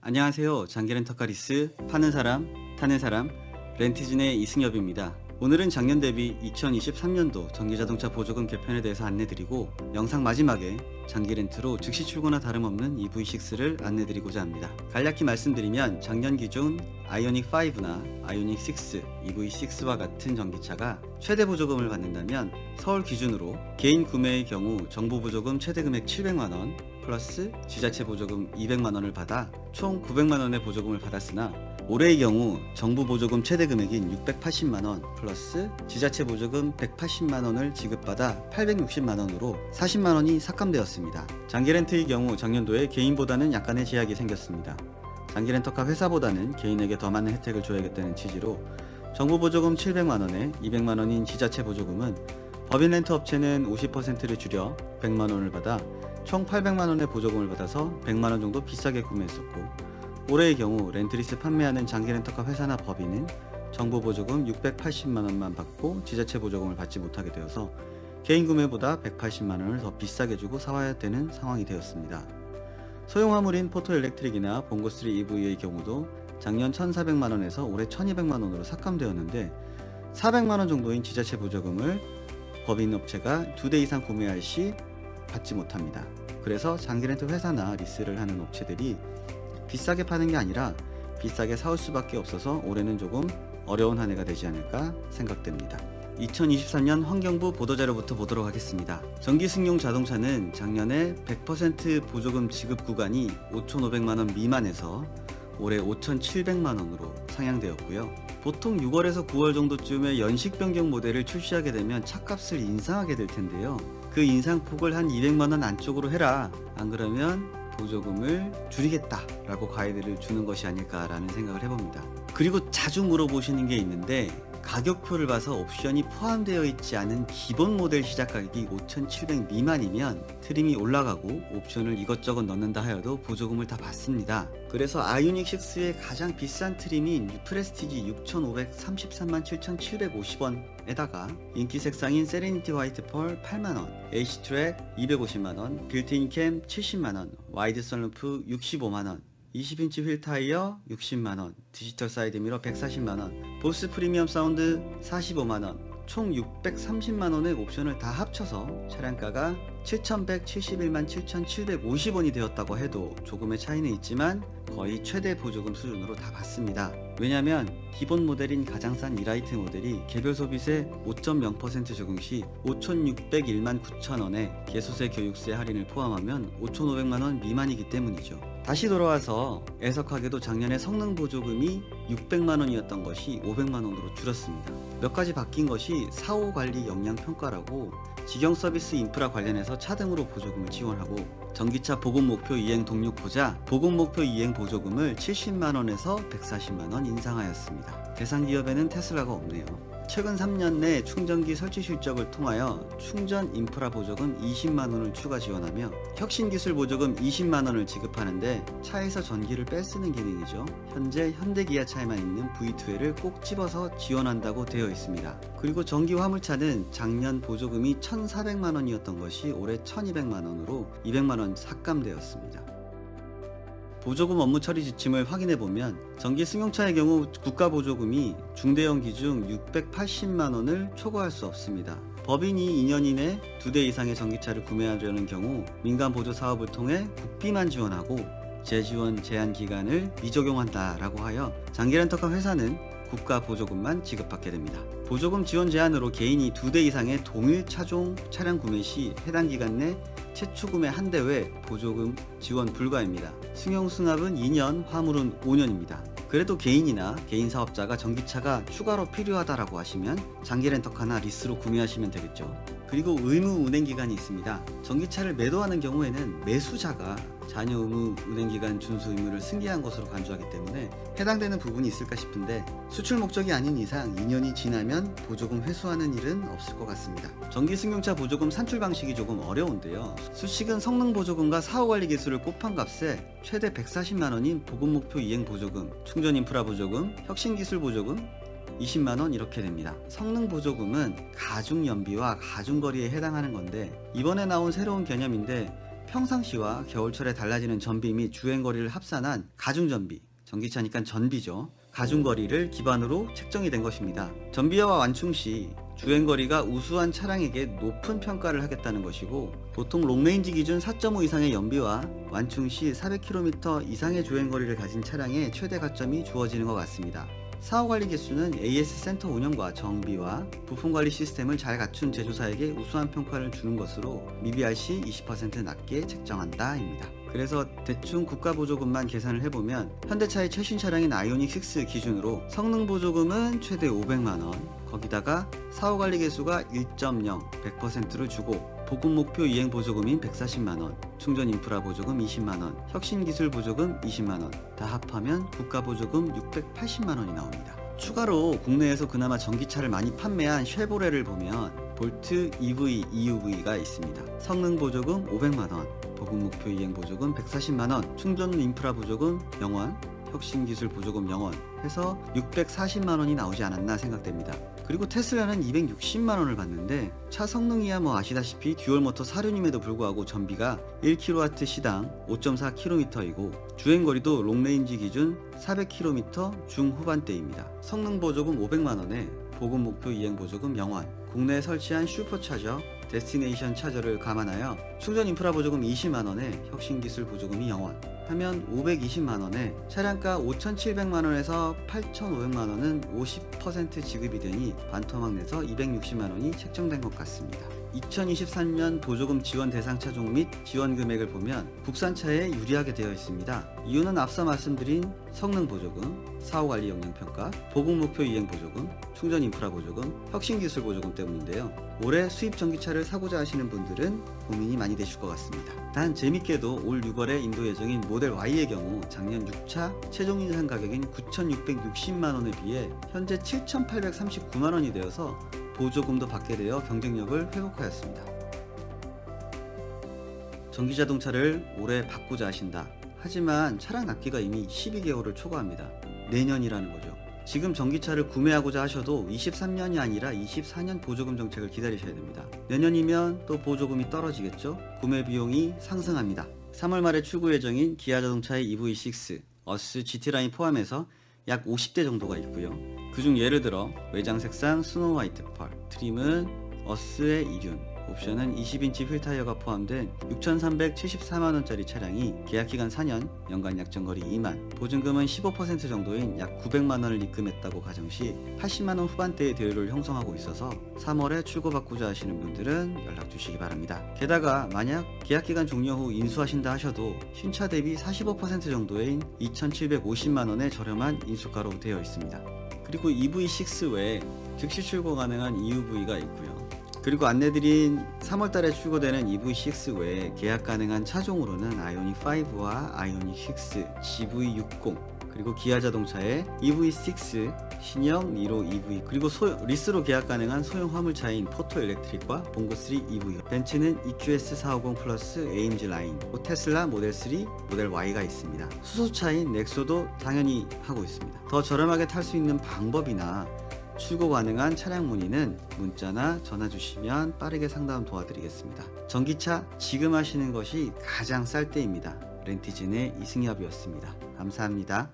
안녕하세요. 장기렌터카리스 파는 사람, 타는 사람 렌트진의 이승엽입니다. 오늘은 작년 대비 2023년도 전기자동차 보조금 개편에 대해서 안내드리고 영상 마지막에 장기렌트로 즉시 출고나 다름없는 EV6를 안내드리고자 합니다. 간략히 말씀드리면 작년 기준 아이오닉5나 아이오닉6, EV6와 같은 전기차가 최대 보조금을 받는다면 서울 기준으로 개인 구매의 경우 정부 보조금 최대 금액 700만원 플러스 지자체 보조금 200만원을 받아 총 900만원의 보조금을 받았으나 올해의 경우 정부 보조금 최대 금액인 680만원 플러스 지자체 보조금 180만원을 지급받아 860만원으로 40만원이 삭감되었습니다. 장기렌트의 경우 작년도에 개인보다는 약간의 제약이 생겼습니다. 장기렌터카 회사보다는 개인에게 더 많은 혜택을 줘야겠다는 취지로 정부 보조금 700만원에 200만원인 지자체 보조금은 법인 렌트 업체는 50%를 줄여 100만원을 받아 총 800만원의 보조금을 받아서 100만원 정도 비싸게 구매했었고, 올해의 경우 렌트리스 판매하는 장기렌터카 회사나 법인은 정부 보조금 680만원만 받고 지자체 보조금을 받지 못하게 되어서 개인 구매보다 180만원을 더 비싸게 주고 사와야 되는 상황이 되었습니다. 소형 화물인 포토엘렉트릭이나 봉고3 EV의 경우도 작년 1400만원에서 올해 1200만원으로 삭감되었는데 400만원 정도인 지자체 보조금을 법인 업체가 2대 이상 구매할 시 받지 못합니다. 그래서 장기렌트 회사나 리스를 하는 업체들이 비싸게 파는 게 아니라 비싸게 사올 수밖에 없어서 올해는 조금 어려운 한 해가 되지 않을까 생각됩니다. 2023년 환경부 보도자료부터 보도록 하겠습니다. 전기승용 자동차는 작년에 100% 보조금 지급 구간이 5,500만원 미만에서 올해 5,700만원으로 상향되었고요. 보통 6월에서 9월 정도쯤에 연식 변경 모델을 출시하게 되면 차값을 인상하게 될 텐데요. 그 인상폭을 한 200만원 안쪽으로 해라, 안 그러면 보조금을 줄이겠다 라고 가이드를 주는 것이 아닐까라는 생각을 해봅니다. 그리고 자주 물어보시는 게 있는데, 가격표를 봐서 옵션이 포함되어 있지 않은 기본 모델 시작 가격이 5,700 미만이면 트림이 올라가고 옵션을 이것저것 넣는다 하여도 보조금을 다 받습니다. 그래서 아이오닉6의 가장 비싼 트림인 프레스티지 6,533만 7,750원에다가 인기 색상인 세레니티 화이트 펄 8만원, H트랙 250만원, 빌트인 캠 70만원, 와이드 선루프 65만원, 20인치 휠 타이어 60만원, 디지털 사이드미러 140만원, 보스 프리미엄 사운드 45만원, 총 630만원의 옵션을 다 합쳐서 차량가가 7,171만 7,750원이 되었다고 해도 조금의 차이는 있지만 거의 최대 보조금 수준으로 다 받습니다. 왜냐면 기본 모델인 가장 싼 이라이트 모델이 개별 소비세 5.0% 적용 시 5,601만 9천원에 개소세 교육세 할인을 포함하면 5,500만원 미만이기 때문이죠. 다시 돌아와서 애석하게도 작년에 성능 보조금이 600만원이었던 것이 500만원으로 줄었습니다. 몇 가지 바뀐 것이 사후 관리 역량 평가라고 직영 서비스 인프라 관련해서 차등으로 보조금을 지원하고, 전기차 보급 목표 이행 동력보자 보급 목표 이행 보조금을 70만원에서 140만원 인상하였습니다. 대상 기업에는 테슬라가 없네요. 최근 3년 내 충전기 설치 실적을 통하여 충전 인프라 보조금 20만원을 추가 지원하며 혁신기술 보조금 20만원을 지급하는데 차에서 전기를 빼쓰는 기능이죠. 현재 현대기아차에만 있는 V2L을 꼭 집어서 지원한다고 되어 있습니다. 그리고 전기 화물차는 작년 보조금이 1,400만원이었던 것이 올해 1,200만원으로 200만원 삭감되었습니다. 보조금 업무 처리 지침을 확인해보면 전기 승용차의 경우 국가 보조금이 중대형 기준 680만원을 초과할 수 없습니다. 법인이 2년 이내 2대 이상의 전기차를 구매하려는 경우 민간 보조 사업을 통해 국비만 지원하고 재지원 제한 기간을 미적용한다라고 하여 장기렌터카 회사는 국가 보조금만 지급받게 됩니다. 보조금 지원 제한으로 개인이 2대 이상의 동일 차종 차량 구매 시 해당 기간 내 최초 구매 한 대 외 보조금 지원 불가입니다. 승용 승합은 2년, 화물은 5년입니다. 그래도 개인이나 개인 사업자가 전기차가 추가로 필요하다라고 하시면 장기렌터카나 리스로 구매하시면 되겠죠. 그리고 의무 운행 기간이 있습니다. 전기차를 매도하는 경우에는 매수자가 자녀 의무 운행기간 준수 의무를 승계한 것으로 간주하기 때문에 해당되는 부분이 있을까 싶은데, 수출 목적이 아닌 이상 2년이 지나면 보조금 회수하는 일은 없을 것 같습니다. 전기 승용차 보조금 산출 방식이 조금 어려운데요. 수식은 성능 보조금과 사후관리 기술을 곱한 값에 최대 140만원인 보급 목표 이행 보조금, 충전 인프라 보조금, 혁신 기술 보조금 20만원 이렇게 됩니다. 성능 보조금은 가중연비와 가중거리에 해당하는 건데, 이번에 나온 새로운 개념인데 평상시와 겨울철에 달라지는 전비 및 주행거리를 합산한 가중전비, 전기차니까 전비죠. 가중거리를 기반으로 책정이 된 것입니다. 전비화와 완충 시 주행거리가 우수한 차량에게 높은 평가를 하겠다는 것이고, 보통 롱레인지 기준 4.5 이상의 연비와 완충 시 400km 이상의 주행거리를 가진 차량에 최대 가점이 주어지는 것 같습니다. 사후관리 개수는 AS 센터 운영과 정비와 부품관리 시스템을 잘 갖춘 제조사에게 우수한 평가를 주는 것으로 미비할 시 20% 낮게 책정한다 입니다. 그래서 대충 국가보조금만 계산을 해보면 현대차의 최신 차량인 아이오닉6 기준으로 성능보조금은 최대 500만원, 거기다가 사후관리 개수가 1.0, 100%를 주고 보급목표 이행보조금인 140만원, 충전인프라 보조금 20만원, 혁신기술 보조금 20만원, 다 합하면 국가보조금 680만원이 나옵니다. 추가로 국내에서 그나마 전기차를 많이 판매한 쉐보레를 보면 볼트 EV, EUV가 있습니다. 성능보조금 500만원, 보급목표 이행보조금 140만원, 충전인프라 보조금 0원, 혁신기술 보조금 0원 해서 640만원이 나오지 않았나 생각됩니다. 그리고 테슬라는 260만원을 받는데, 차 성능이야 뭐 아시다시피 듀얼모터 사륜임에도 불구하고 전비가 1kW 시당 5.4km이고 주행거리도 롱레인지 기준 400km 중후반대입니다. 성능보조금 500만원에 보급목표 이행보조금 0원, 국내에 설치한 슈퍼차저, 데스티네이션 차저를 감안하여 충전인프라 보조금 20만원에 혁신기술 보조금이 0원 하면 520만원에 차량가 5,700만원에서 8,500만원은 50% 지급이 되니 반토막 내서 260만원이 책정된 것 같습니다. 2023년 보조금 지원 대상 차종 및 지원 금액을 보면 국산차에 유리하게 되어 있습니다. 이유는 앞서 말씀드린 성능 보조금, 사후관리 역량평가, 보급목표 이행 보조금, 충전인프라 보조금, 혁신기술 보조금 때문인데요. 올해 수입 전기차를 사고자 하시는 분들은 고민이 많이 되실 것 같습니다. 단 재밌게도 올 6월에 인도 예정인 모델 Y의 경우 작년 6차 최종 인상 가격인 9,660만원에 비해 현재 7,839만원이 되어서 보조금도 받게 되어 경쟁력을 회복하였습니다. 전기자동차를 올해 바꾸자 하신다. 하지만 차량 납기가 이미 12개월을 초과합니다. 내년이라는 거죠. 지금 전기차를 구매하고자 하셔도 23년이 아니라 24년 보조금 정책을 기다리셔야 됩니다. 내년이면 또 보조금이 떨어지겠죠? 구매 비용이 상승합니다. 3월 말에 출고 예정인 기아자동차의 EV6, 어스 GT라인 포함해서 약 50대 정도가 있고요. 그중 예를 들어 외장 색상 스노우 화이트 펄, 트림은 어스의 이륜, 옵션은 20인치 휠 타이어가 포함된 6,374만원짜리 차량이 계약기간 4년, 연간 약정거리 2만, 보증금은 15% 정도인 약 900만원을 입금했다고 가정시 80만원 후반대의 대율을 형성하고 있어서 3월에 출고바꾸자 하시는 분들은 연락주시기 바랍니다. 게다가 만약 계약기간 종료 후 인수하신다 하셔도 신차 대비 45% 정도인 2,750만원의 저렴한 인수가로 되어 있습니다. 그리고 EV6 외에 즉시 출고 가능한 EUV가 있고요. 그리고 안내드린 3월달에 출고되는 EV6 외에 계약 가능한 차종으로는 아이오닉5와 아이오닉6, GV60, 그리고 기아자동차의 EV6, 신형 니로 EV, 그리고 리스로 계약 가능한 소형 화물차인 포토 일렉트릭과 봉고3 EV, 벤츠는 EQS 450 플러스 AMG 라인, 테슬라 모델 3, 모델 Y가 있습니다. 수소차인 넥소도 당연히 하고 있습니다. 더 저렴하게 탈 수 있는 방법이나 출고 가능한 차량 문의는 문자나 전화 주시면 빠르게 상담 도와드리겠습니다. 전기차 지금 하시는 것이 가장 쌀 때입니다. 렌티즌의 이승엽이었습니다. 감사합니다.